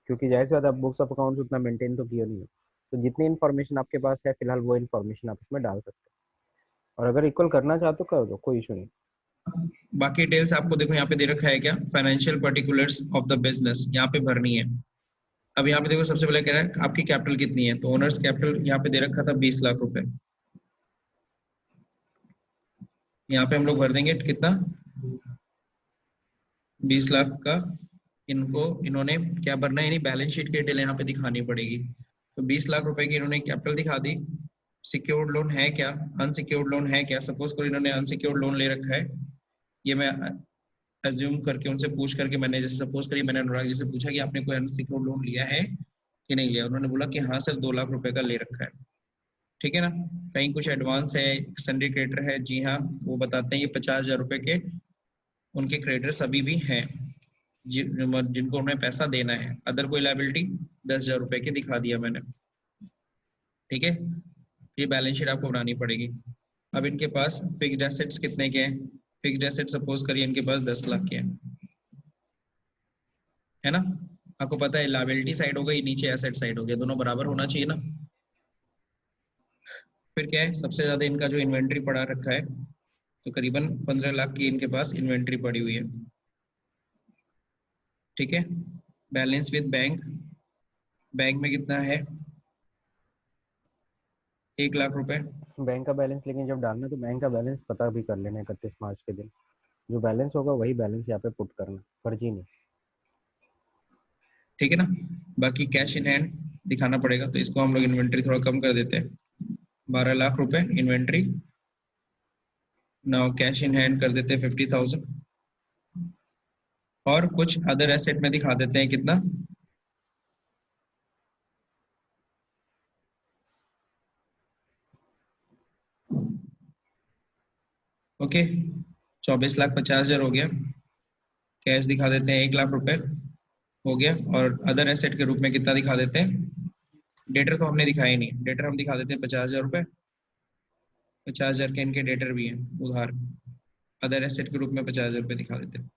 Speaker 1: क्योंकि जाहिर सी बात है, आप बुक्स ऑफ अकाउंट्स उतना मेंटेन तो किए नहीं हो। तो जितनी इन्फॉर्मेशन आपके पास है फिलहाल, वो इन्फॉर्मेशन आप इसमें डाल सकते हो। और अगर इक्वल करना चाहो तो कर दो, कोई इशू नहीं।
Speaker 2: बाकी डिटेल्स आपको देखो यहाँ पे दे रखा है क्या, financial particulars of the business यहाँ पे भरनी है। अब यहाँ पे देखो सबसे पहले कह रहा है आपकी कैपिटल कितनी है, तो ओनर्स कैपिटल यहाँ पे दे रखा था 20 लाख रुपए। यहाँ पे हम लोग भर देंगे कितना, 20 लाख का। इनको इन्होंने क्या भरना है, यानी बैलेंस शीट की डिटेल यहाँ पे दिखानी पड़ेगी। तो 20 लाख रुपए की इन्होंने कैपिटल दिखा दी। सिक्योर्ड लोन है क्या, अनसिक्योर्ड लोन है क्या, सपोज करो इन्होंने अनसिक्योर्ड लोन ले रखा है। ये मैं अज्यूम करके उनसे पूछ करके, मैंने जैसे सपोज करिए मैंने अनुराग जी से पूछा कि आपने कोई अनसिक्योर्ड लोन लिया है कि नहीं लिया, उन्होंने बोला कि हाँ सर 2 लाख रुपए का ले रखा है। ठीक है ना। कहीं कुछ एडवांस है, सन्डी क्रेडिटर है, जी हाँ वो बताते हैं ये 50,000 रुपए के उनके क्रेडिटर्स अभी भी हैं, जिनको उन्हें पैसा देना है। अदर कोई लाइबिलिटी 10,000 रुपए की दिखा दिया मैंने। ठीक है, ये बैलेंस शीट आपको बनानी पड़ेगी। अब इनके पास फिक्स्ड एसेट्स कितने के हैं, फिक्स्ड एसेट सपोज करिए इनके पास 10 लाख के हैं, है ना। आपको पता है लायबिलिटी साइड हो गई, नीचे एसेट साइड हो गया, दोनों बराबर होना चाहिए ना। फिर क्या है, सबसे ज्यादा इनका जो इन्वेंट्री पड़ा रखा है, तो करीबन 15 लाख की इनके पास इन्वेंट्री पड़ी हुई है। ठीक है, बैलेंस विद बैंक, बैंक में कितना है, 1 लाख रुपए।
Speaker 1: बैंक का बैलेंस लेकिन जब डालना है तो बैंक का बैलेंस पता भी कर लेना 31 मार्च के दिन। जो बैलेंस होगा वही बैलेंस यहाँ पे पुट करना, फर्जी नहीं।
Speaker 2: ठीक है ना। बाकी कैश इन हैंड दिखाना पड़ेगा, तो इसको हम लोग इन्वेंट्री थोड़ा कम कर देते हैं, 12 लाख रुपए inventory. Now cash in hand कर देते हैं 50,000। और कुछ अदर एसेट में दिखा देते हैं कितना, ओके, 24,50,000 हो गया। कैश दिखा देते हैं 1,00,000 रुपए हो गया। और अदर एसेट के रूप में कितना दिखा देते हैं? डेटर तो हमने दिखाया ही नहीं, डेटर हम दिखा देते हैं 50,000 रुपए। 50,000 के इनके डेटर भी हैं उधार, अदर एसेट के रूप में 50,000 रुपए दिखा देते हैं।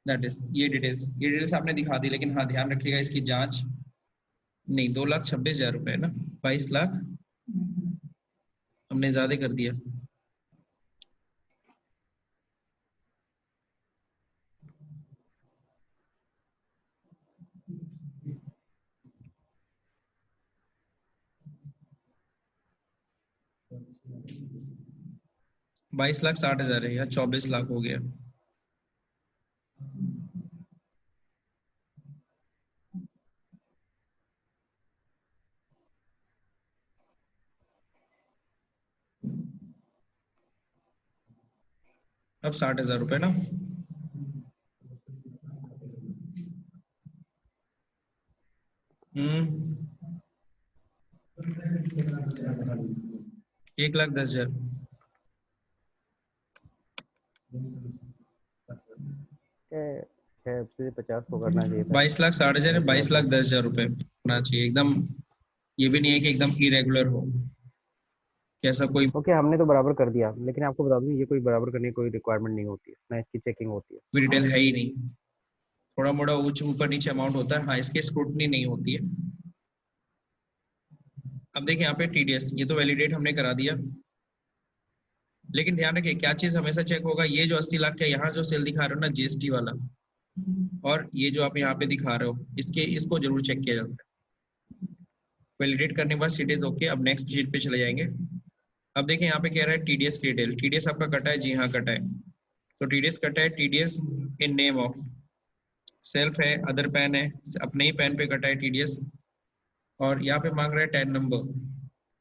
Speaker 2: दैट इज ये डिटेल्स आपने दिखा दी, लेकिन हाँ ध्यान रखिएगा इसकी जांच नहीं। 2,26,000 रुपए है ना, 22 लाख हमने ज्यादा कर दिया। $22,60,000 है या 24 लाख हो गया। अब 60,000 रुपए ना, हम्म 1,10,000।
Speaker 1: से 50 को करना चाहिए था।
Speaker 2: 22,60,000 है, 22,10,000 रुपए होना चाहिए एकदम। ये भी नहीं है कि एकदम इरेगुलर हो, कैसा कोई
Speaker 1: ओके, हमने तो बराबर कर दिया, लेकिन आपको बता दूं ये कोई बराबर करने की कोई रिक्वायरमेंट नहीं होती है, ना इसकी चेकिंग होती है।
Speaker 2: डिटेल है ही नहीं। थोड़ा मोड़ा ऊपर नीचे अमाउंट होता है, हाँ इसकी स्क्रूटनी नहीं होती है। अब देखिए यहाँ पे टीडीएस, ये तो वैलिडेट हमने करा दिया, लेकिन ध्यान रखिए क्या चीज हमेशा चेक होगा, ये जो 80 लाख का यहाँ जो सेल दिखा रहे हो ना जीएसटी वाला, और ये जो आप यहाँ पे दिखा रहे हो इसको जरूर चेक किया जाता है। वैलिडेट करने के बाद शीट इज ओके। अब नेक्स्ट शीट पे चले जाएंगे। अब देखिए यहाँ पे कह रहा है टीडीएस डिटेल, टीडीएस आपका कटा है, जी हाँ कटा है। तो टीडीएस कटा है, TDS in name of self है, अदर पैन है, अपने ही पैन पे कटा है टीडीएस। और यहाँ पे मांग रहा है टैन नंबर,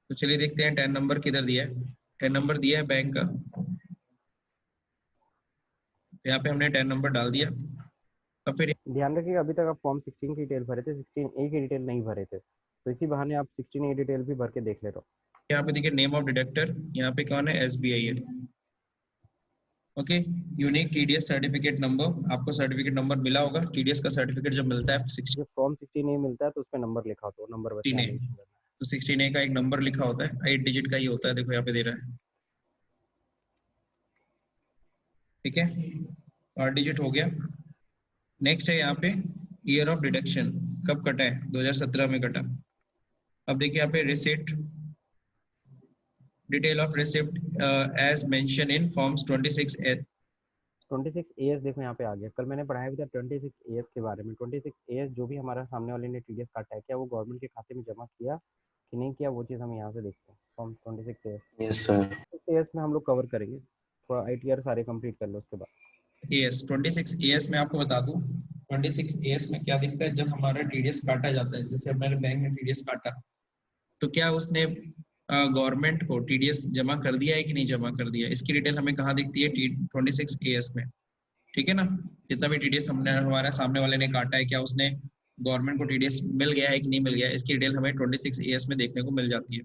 Speaker 2: तो चलिए देखते हैं टैन नंबर किधर दिया है। टैन नंबर दिया है बैंक का, यहाँ पे हमने टैन नंबर डाल दिया। अब फिर
Speaker 1: ध्यान रखिएगा अभी तक आप फॉर्म 16 की डिटेल भरे थे, 16A की डिटेल नहीं भरे थे, तो इसी बहाने आप 16A डिटेल भी भर के देख ले रहे हो।
Speaker 2: यहाँ पे देखिए नेम ऑफ डिडक्टर, यहाँ पे कौन है, एसबीआई है। Okay, unique TDS certificate number, आपको सर्टिफिकेट नंबर मिला होगा। टीडीएस का सर्टिफिकेट जब मिलता है
Speaker 1: जब फॉर्म 16A मिलता है तो उस पर नंबर लिखा होता है, नंबर बस
Speaker 2: 16A,
Speaker 1: यहाँ मेंशन करना है।
Speaker 2: तो 16A का एक नंबर लिखा होता है, 8 डिजिट का ही होता है, देखो यहाँ पे दे रहा है, ठीक है, 8 डिजिट हो गया। नेक्स्ट है यहाँ पे ईयर ऑफ डिडक्शन, कब कटा है, 2017 में कटा। अब देखिए यहाँ पे receipt, detail of receipt as mention in forms 26A।
Speaker 1: 26AS देखो यहाँ पे आ गया, कल मैंने पढ़ाया भी था 26AS के बारे में। 26AS जो भी हमारा सामने वाले ने टीडीएस काटा है, क्या वो गवर्नमेंट के खाते में जमा किया कि नहीं किया, वो चीज़ हम यहाँ से देखते हैं। Form 26AS,
Speaker 3: yes sir.
Speaker 1: 26AS में हम लोग कवर करेंगे, थोड़ा ITR सारे कंप्लीट कर लो उसके बाद।
Speaker 2: एएस 26AS में आपको बता दूं, 26AS में क्या दिखता है, जब हमारा टीडीएस काटा जाता है, जैसे हमारे बैंक ने टीडीएस काटा, तो क्या उसने गवर्नमेंट को टीडीएस जमा कर दिया है कि नहीं जमा कर दिया, इसकी डिटेल हमें कहाँ दिखती है, 26AS में, ठीक है ना। जितना भी टीडीएस हमने हमारा सामने वाले ने काटा है, क्या उसने गवर्नमेंट को टीडीएस मिल गया है कि नहीं मिल गया, इसकी डिटेल हमें 26AS में देखने को मिल जाती है,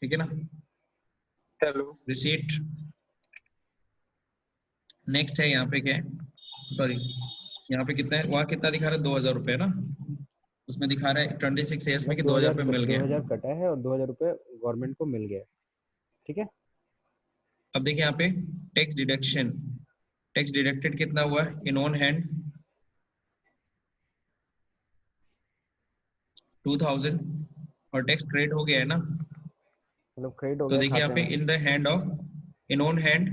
Speaker 2: ठीक है ना।
Speaker 4: हेलो,
Speaker 2: रिसीट नेक्स्ट है, यहाँ पे क्या है, सॉरी यहाँ पे कितना है, वहाँ कितना दिखा रहा है, 2,000 रुपए ना, उसमें दिखा रहा है 26AS में कि 2,000 रुपए मिल गया।
Speaker 1: 2000 कटा है और 2000 रुपये गवर्नमेंट को मिल गया, ठीक है।
Speaker 2: अब देखिए यहाँ पे टैक्स डिडक्शन, टैक्स डिडक्टेड कितना हुआ है, इन ओन हैंड 2,000, और टैक्स क्रेडिट हो गया है ना,
Speaker 1: मतलब क्रेडिट हो
Speaker 2: तो
Speaker 1: गया
Speaker 2: देखिए यहाँ
Speaker 1: खाते
Speaker 2: पे
Speaker 1: में।
Speaker 2: In the hand of, in own hand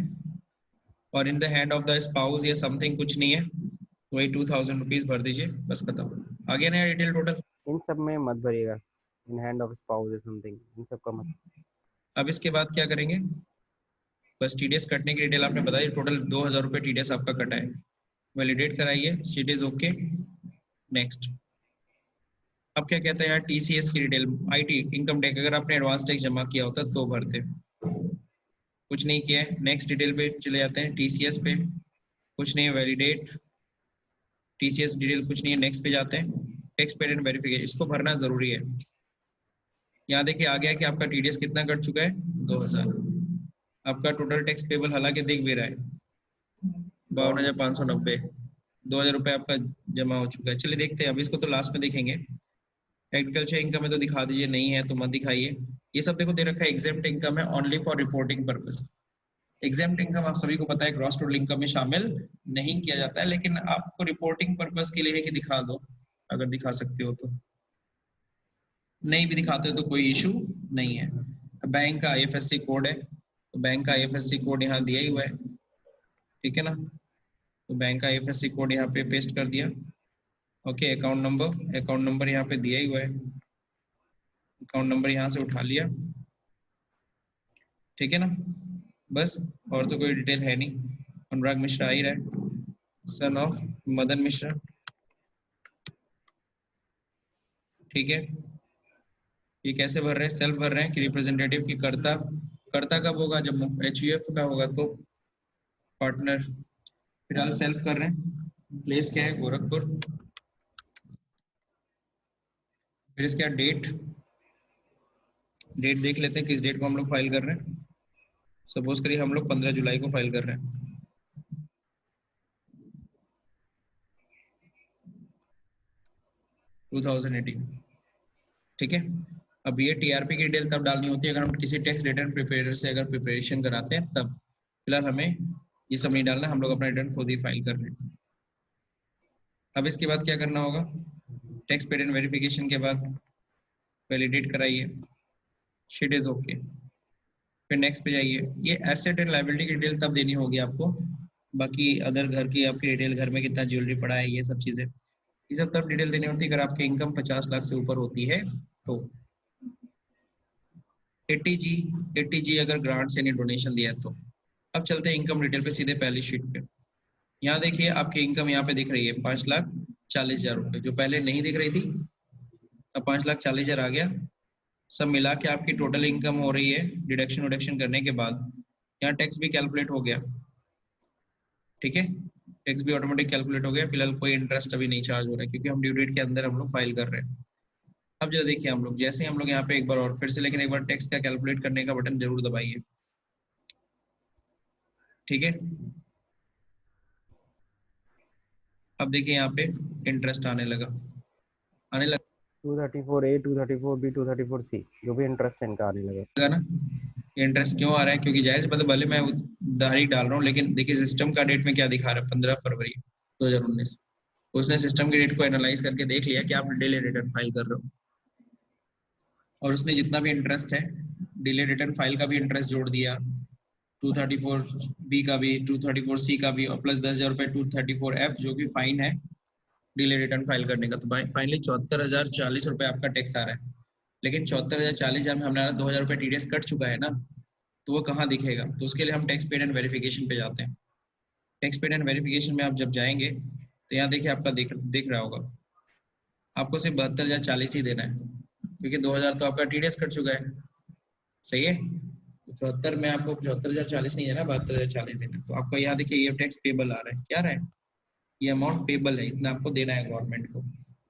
Speaker 2: और in the hand of the spouse या समथिंग कुछ नहीं है, तो वही 2,000 रुपीज भर दीजिए, बस खत्म। आगे ना डिटेल टोटल,
Speaker 1: इन सब में मत भरिएगा, in hand of spouse something, इन सब का मत।
Speaker 2: अब इसके बाद क्या करेंगे, बस टीडीएस कटने की डिटेल आपने बताई, टोटल 2,000 रुपए टीडीएस आपका कटा है, वैलिडेट कराइए, शीट इज ओके। नेक्स्ट, अब क्या कहते हैं यार, टीसीएस की डिटेल, आईटी इनकम टैक्स, अगर आपने एडवांस टैक्स जमा किया होता तो भरते, कुछ नहीं किया है। नेक्स्ट डिटेल पे चले जाते हैं, टीसीएस पे कुछ नहीं है, वैलिडेट, टीसीएस डिटेल कुछ नहीं है, नेक्स्ट पे जाते हैं, टैक्स पेड एंड वेरिफिकेशन, इसको भरना जरूरी है। यहाँ देखिए आ गया कि आपका टीडीएस कितना कट चुका है, 2,000। आपका टोटल टैक्स पेबल हालांकि दिख भी रहा है 52,590, 2,000 रुपये आपका जमा हो चुका है। चलिए देखते हैं, अब इसको तो लास्ट में देखेंगे। एग्रीकल्चर इनकम है तो दिखा दीजिए, नहीं है तो मत दिखाइए। ये सब देखो दे रखा है एग्जेम्प्ट इनकम है only for reporting purpose. Exempt income आप सभी को पता है ग्रॉस टोटल इनकम में शामिल नहीं किया जाता है, लेकिन आपको रिपोर्टिंग पर्पस के लिए है कि दिखा दो, अगर दिखा सकते हो तो। नहीं भी दिखाते हो तो कोई इशू नहीं है। बैंक का आईएफएससी कोड है, तो बैंक का आईएफएससी कोड यहाँ दिया ही हुआ है, ठीक है ना। तो बैंक का आईएफएससी कोड यहाँ पे पेस्ट कर दिया। ओके, अकाउंट नंबर यहाँ पे दिया ही हुआ है, अकाउंट नंबर यहाँ से उठा लिया, ठीक है ना। बस, और तो कोई डिटेल है नहीं। अनुराग मिश्रा आ ही रहा है, सन ऑफ मदन मिश्रा, ठीक है। ये कैसे भर रहे हैं, सेल्फ भर रहे हैं कि रिप्रेजेंटेटिव की कर्ता? कर्ता कब होगा, जब एचयूएफ का होगा तो पार्टनर। फिलहाल सेल्फ कर रहे हैं। प्लेस क्या है, गोरखपुर। फिर इसके बाद डेट देख लेते हैं किस डेट को हम लोग फाइल कर रहे हैं। सपोज करिए हम लोग 15 जुलाई को फाइल कर रहे हैं, ठीक है। अब ये टीआरपी की डिटेल तब डालनी होती है अगर हम किसी टैक्स रिटर्न प्रिपेयर से अगर प्रिपरेशन कराते हैं तब। फिलहाल हमें ये सब नहीं डालना, हम लोग अपना रिटर्न खुद ही फाइल कर रहे हैं। अब इसके बाद क्या करना होगा, टैक्स पेड एंड वेरिफिकेशन के बाद वैलिडेट कराइए, शीट इज ओके। फिर नेक्स्ट पे जाइए। ये एसेट एंड लायबिलिटी की डिटेल तब देनी होगी आपको, बाकी अदर घर की आपकी डिटेल, घर में कितना ज्वेलरी पड़ा है, ये सब चीजें, ये सब तब डिटेल देनी होती है अगर आपकी इनकम 50 लाख से ऊपर होती है तो। 80G अगर ग्रांट्स यानी डोनेशन दिया है तो। अब चलते हैं इनकम डिटेल पे सीधे पहली शीट पे। यहाँ देखिए आपकी इनकम यहाँ पे दिख रही है 5,40,000 रुपए, जो पहले नहीं दिख रही थी, अब 5,40,000 आ गया। सब मिला के आपकी टोटल इनकम हो रही है डिडक्शन करने के बाद। यहाँ टैक्स भी कैलकुलेट हो गया, ठीक है, टैक्स भी ऑटोमेटिक कैलकुलेट हो गया। फिलहाल कोई इंटरेस्ट अभी नहीं चार्ज हो रहा है क्योंकि हम ड्यू डेट के अंदर हम लोग फाइल कर रहे हैं। अब जरा देखिए हम लोग, जैसे हम लोग यहाँ पे एक बार और फिर से, लेकिन एक बार टैक्स का कैलकुलेट करने का बटन जरूर दबाइए, ठीक है। अब देखिए यहाँ पे इंटरेस्ट आने लगा
Speaker 1: 234A, 234B, 234C जो भी इंटरेस्ट है इनका आने लगा
Speaker 2: ना। इंटरेस्ट क्यों आ रहा है, क्योंकि जाहिर सी बात है, भले मैं तारीख डाल रहा हूँ लेकिन देखिए सिस्टम का डेट में क्या दिखा रहा है, 15 फरवरी 2019। उसने सिस्टम की डेट को एनालाइज करके देख लिया कि आप डिले रिटर्न फाइल कर रहे हो, और उसने जितना भी इंटरेस्ट है डिले रिटर्न फाइल का भी इंटरेस्ट जोड़ दिया, 234B का भी, 234C का भी, और प्लस 10,000 रुपये 234F जो कि फाइन है डिले रिटर्न फाइल करने का। तो फाइनली 74,040 रुपये आपका टैक्स आ रहा है। लेकिन 74,040 में हमारा 2,000 रुपये टीडीएस कट चुका है ना, तो वो कहाँ दिखेगा? तो उसके लिए हम टैक्स पेड एंड वेरिफिकेशन पे जाते हैं। टैक्स पेड एंड वेरिफिकेशन में आप जब जाएंगे तो यहाँ देखिए आपका दिख रहा होगा, आपको सिर्फ 72,040 ही देना है क्योंकि 2,000 तो आपका टीडीएस कट चुका है, सही है। तो 74 में आपको 74,040 नहीं है ना, 72,040 देना है। तो आपका यहाँ देखिए ये टैक्स पेबल आ रहा है, क्या रहा है, ये अमाउंट पेबल है, इतना आपको देना है गवर्नमेंट को।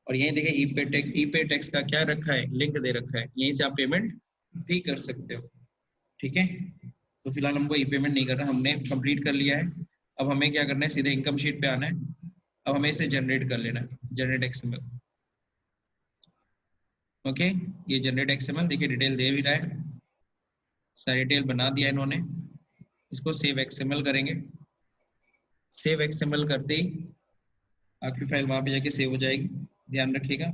Speaker 2: और यहीं देखिए ई पे टैक्स का क्या रखा है, लिंक दे रखा है, यहीं से आप पेमेंट भी कर सकते हो, ठीक है। तो फिलहाल हमको ई पेमेंट नहीं करना, हमने कंप्लीट कर लिया है। अब हमें क्या करना है, सीधे इनकम शीट पे आना है। अब हमें इसे जनरेट कर लेना है, जनरेट एक्सएमएल। ओके, ये जनरेट एक्सएमएल देखिए डिटेल दे भी रहा है, सारी डिटेल बना दिया इन्होंने। इसको सेव एक्सएमएल करेंगे, सेव एक्सएमएल करते ही आपकी फाइल वहां पे जाके सेव हो जाएगी, ध्यान रखिएगा।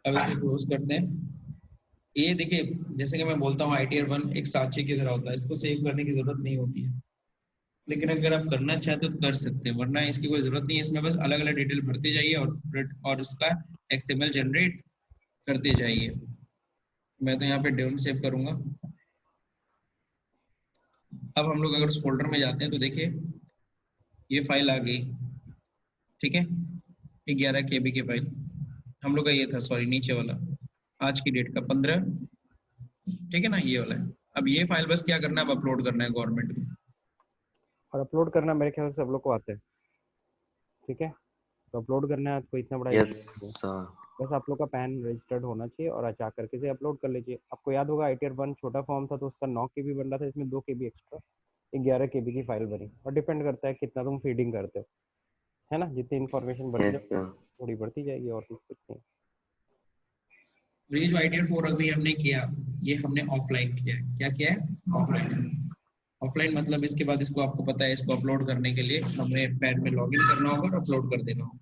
Speaker 2: अब इसे क्लोज करते हैं। ये देखिए जैसे कि मैं बोलता हूँ ITR 1 एक साँचे की तरह होता है, इसको सेव करने की जरूरत नहीं होती है, लेकिन अगर आप करना चाहते हो तो कर सकते हैं, वरना इसकी कोई जरूरत नहीं है। इसमें बस अलग अलग डिटेल भरते जाइए और उसका XML जनरेट करते जाइए। मैं तो यहाँ पे डोंट सेव करूंगा। अब हम लोग अगर उस फोल्डर में जाते हैं तो देखिए ये फाइल आ गई, ठीक है, 11 KB की फाइल हम लोग का ये था, सॉरी नीचे वाला आज की डेट का 15, ठीक है ना, ये वाला है। अब ये फाइल बस क्या करना है, अब अपलोड करना है गवर्नमेंट को,
Speaker 1: और अपलोड करना मेरे ख्याल से सब लोग को आता है, ठीक है। तो अपलोड करना है तो इतना बड़ा
Speaker 3: यस सर।
Speaker 1: बस आप लोग का पैन रजिस्टर्ड होना चाहिए और अच्छा करके से अपलोड कर लीजिए। आपको याद होगा ITR 1 छोटा फॉर्म था तो उसका 9 KB बन रहा था, इसमें 2 KB एक्स्ट्रा 11 KB की फाइल बनी। और डिपेंड करता है कितना तुम फीडिंग करते हो, है ना। जितनी इन्फॉर्मेशन बढ़ती
Speaker 3: यस
Speaker 1: जाएगी
Speaker 3: सर।
Speaker 1: थोड़ी बढ़ती जाएगी, और कुछ नहीं।
Speaker 2: और ये जो ITR 4 अभी हमने किया, ये हमने ऑफलाइन किया है। क्या किया है? ऑफलाइन। ऑफलाइन मतलब इसके बाद इसको आपको पता है, इसको अपलोड करने के लिए हमें पैड में लॉगिन करना होगा और अपलोड कर देना होगा,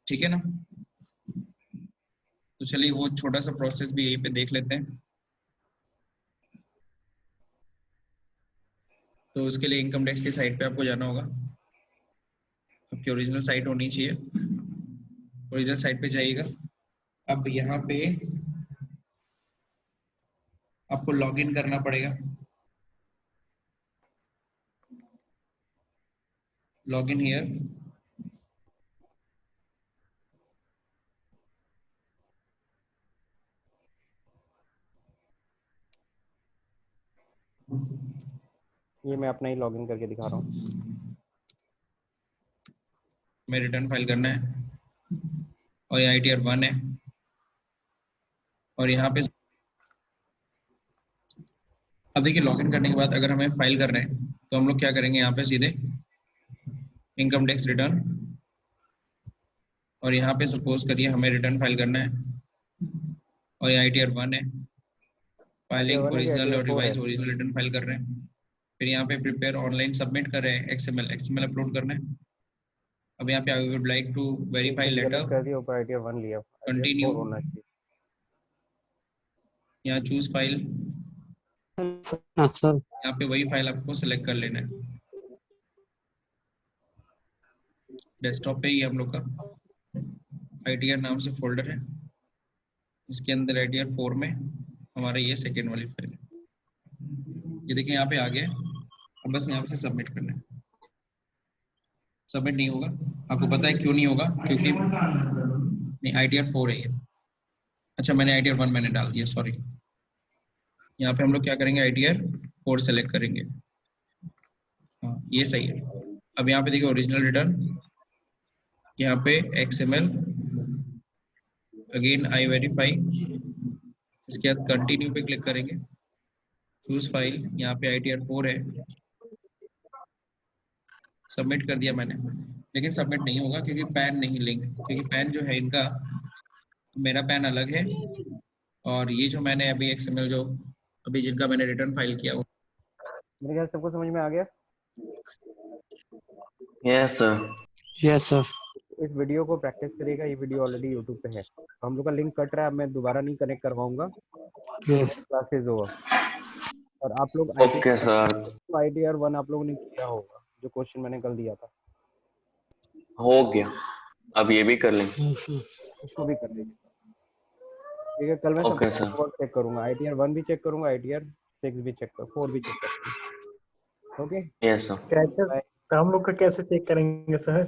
Speaker 2: ठीक है ना। तो चलिए वो छोटा सा प्रोसेस भी यहीं पे देख लेते हैं। तो उसके लिए इनकम टैक्स की साइट पे आपको जाना होगा। आपकी ओरिजिनल साइट होनी चाहिए, ओरिजिनल साइट पे जाइएगा। अब यहाँ पे आपको लॉगिन करना पड़ेगा। Login here.
Speaker 1: ये मैं अपना ही लॉगिन करके दिखा रहा हूँ।
Speaker 2: मैं रिटर्न फाइल करना है और ये ITR 1 है। और यहाँ पे अब देखिए, लॉगिन करने के बाद अगर हमें फाइल कर रहे हैं तो हम लोग क्या करेंगे, यहाँ पे सीधे इनकम टैक्स रिटर्न, और यहाँ पे सपोज करिए हमें रिटर्न फाइल करना है और ये ITR 1 है।
Speaker 1: ITR
Speaker 2: फाइलिंग
Speaker 1: 1 है कि
Speaker 2: ओरिजिनल
Speaker 1: ITR
Speaker 2: और
Speaker 1: 4 है?
Speaker 2: रिवाइज ओरिजिनल रिटर्न फाइल कर रहे हैं। फिर यहाँ पे प्रिपेयर ऑनलाइन सबमिट कर रहे हैं, XML अपलोड करना है। अब यहाँ पे आई वुड लाइक टू
Speaker 1: एक
Speaker 2: वेरीफाई
Speaker 1: चीज गलत
Speaker 2: लेटर,
Speaker 1: कर दिया, ऊपर ITR 1 लिया, ITR
Speaker 2: कंटिन्यू।
Speaker 1: 4 होना चाहिए।
Speaker 2: यहाँ चूज फाइल,
Speaker 5: हाँ सर।
Speaker 2: यहाँ पे वही फाइल आपको सेलेक्ट कर लेना है। डेस्कटॉप पे ही हम लोग का ITR नाम से फोल्डर है, इसके अंदर ITR 4 में हमारा ये सेकेंड वाली फाइल है। ये देखिए यहाँ पे आ गया। अब बस यहाँ पे सबमिट करना है। सबमिट नहीं होगा, आपको पता है क्यों नहीं होगा? क्योंकि नहीं, ITR 4 है ये। अच्छा, मैंने ITR 1 मैंने डाल दिया, सॉरी। यहाँ पे हम लोग क्या करेंगे, ITR 4 सेलेक्ट करेंगे। हाँ, ये सही है। अब यहाँ पे देखिए ओरिजिनल रिटर्न, यहाँ पे XML, अगेन आई वेरीफाई, इसके बाद कंटिन्यू पे क्लिक करेंगे, चूज फाइल, यहाँ पे ITR 4 है, सबमिट कर दिया मैंने। लेकिन सबमिट नहीं होगा क्योंकि पैन नहीं लिंक, क्योंकि पैन जो है इनका, मेरा पैन अलग है और ये जो मैंने अभी XML जो अभी जिनका मैंने रिटर्न फाइल किया वो।
Speaker 1: मेरे ख्याल से सबको समझ में आ गया।
Speaker 3: Yes sir.
Speaker 5: Yes sir.
Speaker 1: इस वीडियो को प्रैक्टिस करिएगा, ये वीडियो ऑलरेडी यूट्यूब पे है। हम लोग का लिंक कट रहा है, मैं दोबारा नहीं कनेक्ट करवाऊंगा,
Speaker 5: यस।
Speaker 1: Classes over. और आप लोग
Speaker 3: ओके सर।
Speaker 1: ITR 1 आप लोगों ने किया होगा, जो क्वेश्चन मैंने कल दिया था,
Speaker 3: हो गया, अब ये भी कर लें।
Speaker 1: उसको भी कर लीजिए। ठीक है, कल मैं
Speaker 3: ओके
Speaker 1: सबका
Speaker 3: सर।
Speaker 1: चेक करूंगा, ITR 1 भी चेक करूंगा, ITR 6 भी चेक कर, 4 भी चेक करूंगा। Okay,
Speaker 3: yes sir.
Speaker 4: कैसे हम लोग का कैसे चेक करेंगे सर?